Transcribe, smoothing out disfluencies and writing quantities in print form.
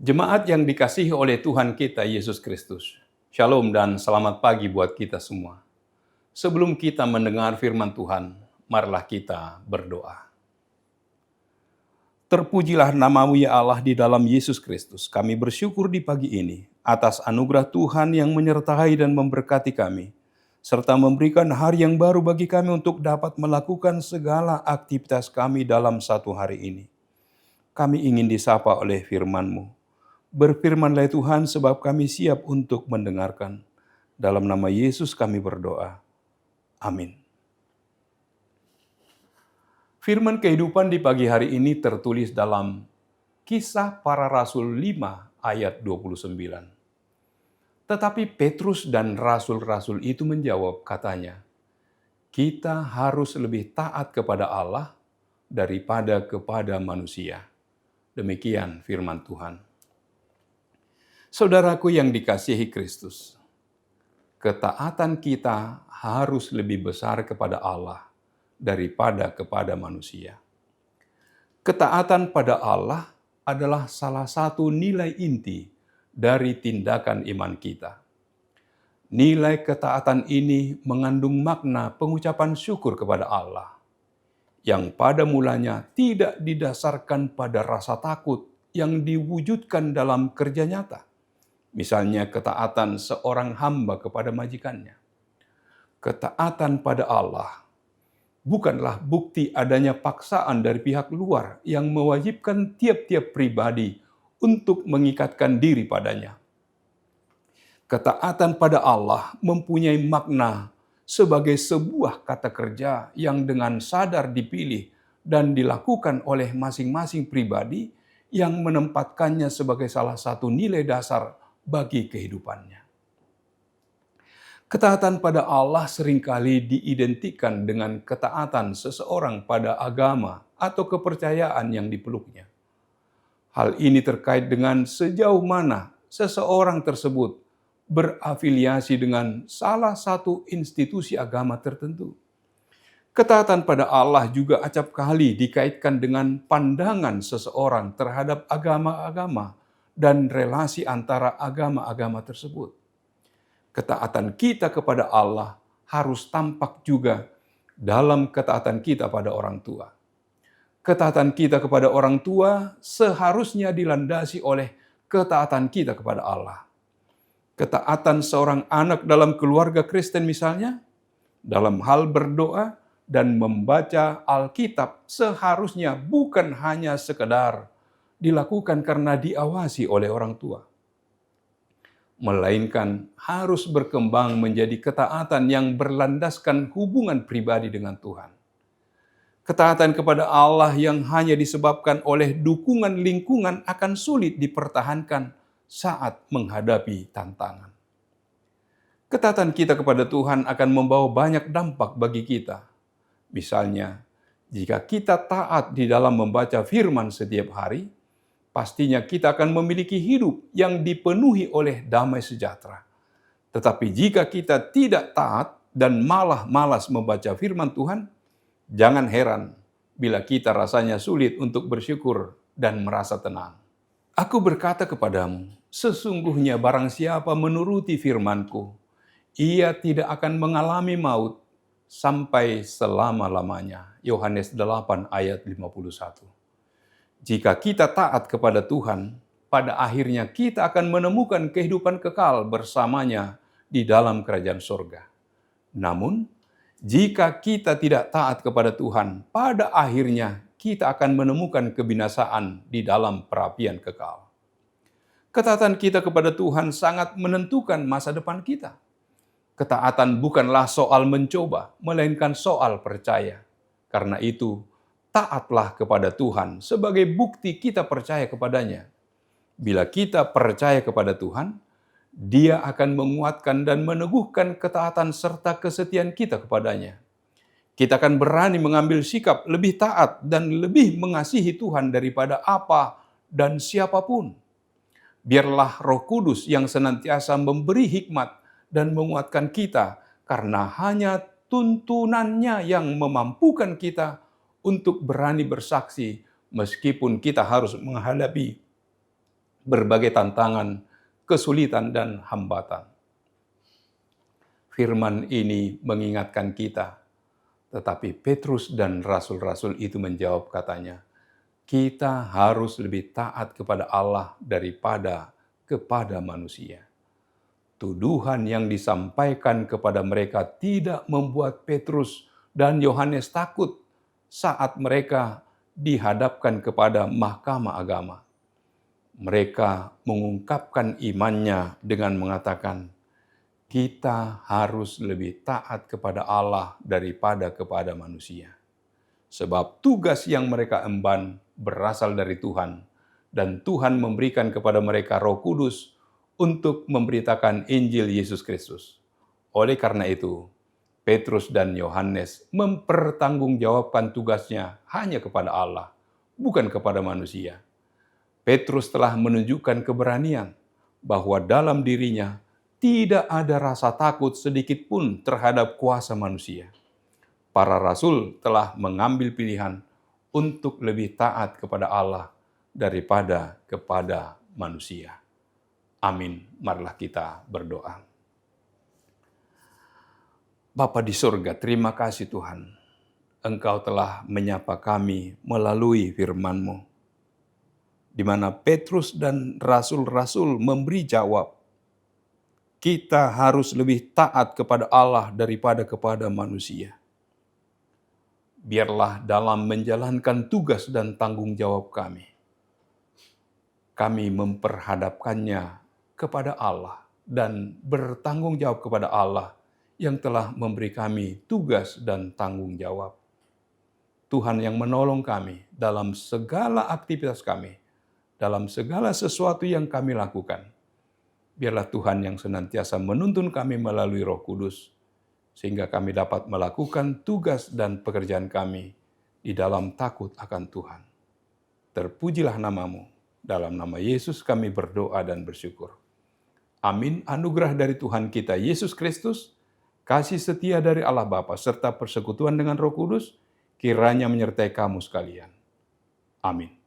Jemaat yang dikasihi oleh Tuhan kita Yesus Kristus. Shalom dan selamat pagi buat kita semua. Sebelum kita mendengar firman Tuhan, marilah kita berdoa. Terpujilah nama-Mu ya Allah di dalam Yesus Kristus. Kami bersyukur di pagi ini atas anugerah Tuhan yang menyertai dan memberkati kami, serta memberikan hari yang baru bagi kami untuk dapat melakukan segala aktivitas kami dalam satu hari ini. Kami ingin disapa oleh firman-Mu. Berfirmanlah Tuhan sebab kami siap untuk mendengarkan. Dalam nama Yesus kami berdoa. Amin. Firman kehidupan di pagi hari ini tertulis dalam Kisah Para Rasul 5 ayat 29. Tetapi Petrus dan rasul-rasul itu menjawab katanya, kita harus lebih taat kepada Allah daripada kepada manusia. Demikian firman Tuhan. Saudaraku yang dikasihi Kristus, ketaatan kita harus lebih besar kepada Allah daripada kepada manusia. Ketaatan pada Allah adalah salah satu nilai inti dari tindakan iman kita. Nilai ketaatan ini mengandung makna pengucapan syukur kepada Allah, yang pada mulanya tidak didasarkan pada rasa takut yang diwujudkan dalam kerja nyata. Misalnya ketaatan seorang hamba kepada majikannya. Ketaatan pada Allah bukanlah bukti adanya paksaan dari pihak luar yang mewajibkan tiap-tiap pribadi untuk mengikatkan diri padanya. Ketaatan pada Allah mempunyai makna sebagai sebuah kata kerja yang dengan sadar dipilih dan dilakukan oleh masing-masing pribadi yang menempatkannya sebagai salah satu nilai dasar bagi kehidupannya. Ketaatan pada Allah seringkali diidentikan dengan ketaatan seseorang pada agama atau kepercayaan yang dipeluknya. Hal ini terkait dengan sejauh mana seseorang tersebut berafiliasi dengan salah satu institusi agama tertentu. Ketaatan pada Allah juga acap kali dikaitkan dengan pandangan seseorang terhadap agama-agama dan relasi antara agama-agama tersebut. Ketaatan kita kepada Allah harus tampak juga dalam ketaatan kita pada orang tua. Ketaatan kita kepada orang tua seharusnya dilandasi oleh ketaatan kita kepada Allah. Ketaatan seorang anak dalam keluarga Kristen misalnya, dalam hal berdoa dan membaca Alkitab seharusnya bukan hanya sekedar dilakukan karena diawasi oleh orang tua, melainkan harus berkembang menjadi ketaatan yang berlandaskan hubungan pribadi dengan Tuhan. Ketaatan kepada Allah yang hanya disebabkan oleh dukungan lingkungan akan sulit dipertahankan saat menghadapi tantangan. Ketaatan kita kepada Tuhan akan membawa banyak dampak bagi kita. Misalnya, jika kita taat di dalam membaca firman setiap hari, pastinya kita akan memiliki hidup yang dipenuhi oleh damai sejahtera. Tetapi jika kita tidak taat dan malah malas membaca firman Tuhan, jangan heran bila kita rasanya sulit untuk bersyukur dan merasa tenang. Aku berkata kepadamu, sesungguhnya barang siapa menuruti firman-Ku, ia tidak akan mengalami maut sampai selama-lamanya. Yohanes 8 ayat 51. Jika kita taat kepada Tuhan, pada akhirnya kita akan menemukan kehidupan kekal bersamanya di dalam kerajaan surga. Namun, jika kita tidak taat kepada Tuhan, pada akhirnya kita akan menemukan kebinasaan di dalam perapian kekal. Ketaatan kita kepada Tuhan sangat menentukan masa depan kita. Ketaatan bukanlah soal mencoba, melainkan soal percaya. Karena itu, taatlah kepada Tuhan sebagai bukti kita percaya kepadanya. Bila kita percaya kepada Tuhan, Dia akan menguatkan dan meneguhkan ketaatan serta kesetiaan kita kepadanya. Kita akan berani mengambil sikap lebih taat dan lebih mengasihi Tuhan daripada apa dan siapapun. Biarlah Roh Kudus yang senantiasa memberi hikmat dan menguatkan kita, karena hanya tuntunannya yang memampukan kita untuk berani bersaksi meskipun kita harus menghadapi berbagai tantangan, kesulitan, dan hambatan. Firman ini mengingatkan kita, tetapi Petrus dan rasul-rasul itu menjawab katanya, kita harus lebih taat kepada Allah daripada kepada manusia. Tuduhan yang disampaikan kepada mereka tidak membuat Petrus dan Yohanes takut saat mereka dihadapkan kepada mahkamah agama. Mereka mengungkapkan imannya dengan mengatakan, kita harus lebih taat kepada Allah daripada kepada manusia. Sebab tugas yang mereka emban berasal dari Tuhan, dan Tuhan memberikan kepada mereka Roh Kudus untuk memberitakan Injil Yesus Kristus. Oleh karena itu, Petrus dan Yohanes mempertanggungjawabkan tugasnya hanya kepada Allah, bukan kepada manusia. Petrus telah menunjukkan keberanian bahwa dalam dirinya tidak ada rasa takut sedikit pun terhadap kuasa manusia. Para rasul telah mengambil pilihan untuk lebih taat kepada Allah daripada kepada manusia. Amin. Marilah kita berdoa. Bapa di surga, terima kasih Tuhan. Engkau telah menyapa kami melalui firman-Mu, di mana Petrus dan rasul-rasul memberi jawab, kita harus lebih taat kepada Allah daripada kepada manusia. Biarlah dalam menjalankan tugas dan tanggung jawab kami memperhadapkannya kepada Allah dan bertanggung jawab kepada Allah yang telah memberi kami tugas dan tanggung jawab. Tuhan yang menolong kami dalam segala aktivitas kami, dalam segala sesuatu yang kami lakukan. Biarlah Tuhan yang senantiasa menuntun kami melalui Roh Kudus, sehingga kami dapat melakukan tugas dan pekerjaan kami di dalam takut akan Tuhan. Terpujilah nama-Mu. Dalam nama Yesus kami berdoa dan bersyukur. Amin. Anugerah dari Tuhan kita Yesus Kristus, kasih setia dari Allah Bapa, serta persekutuan dengan Roh Kudus, kiranya menyertai kamu sekalian. Amin.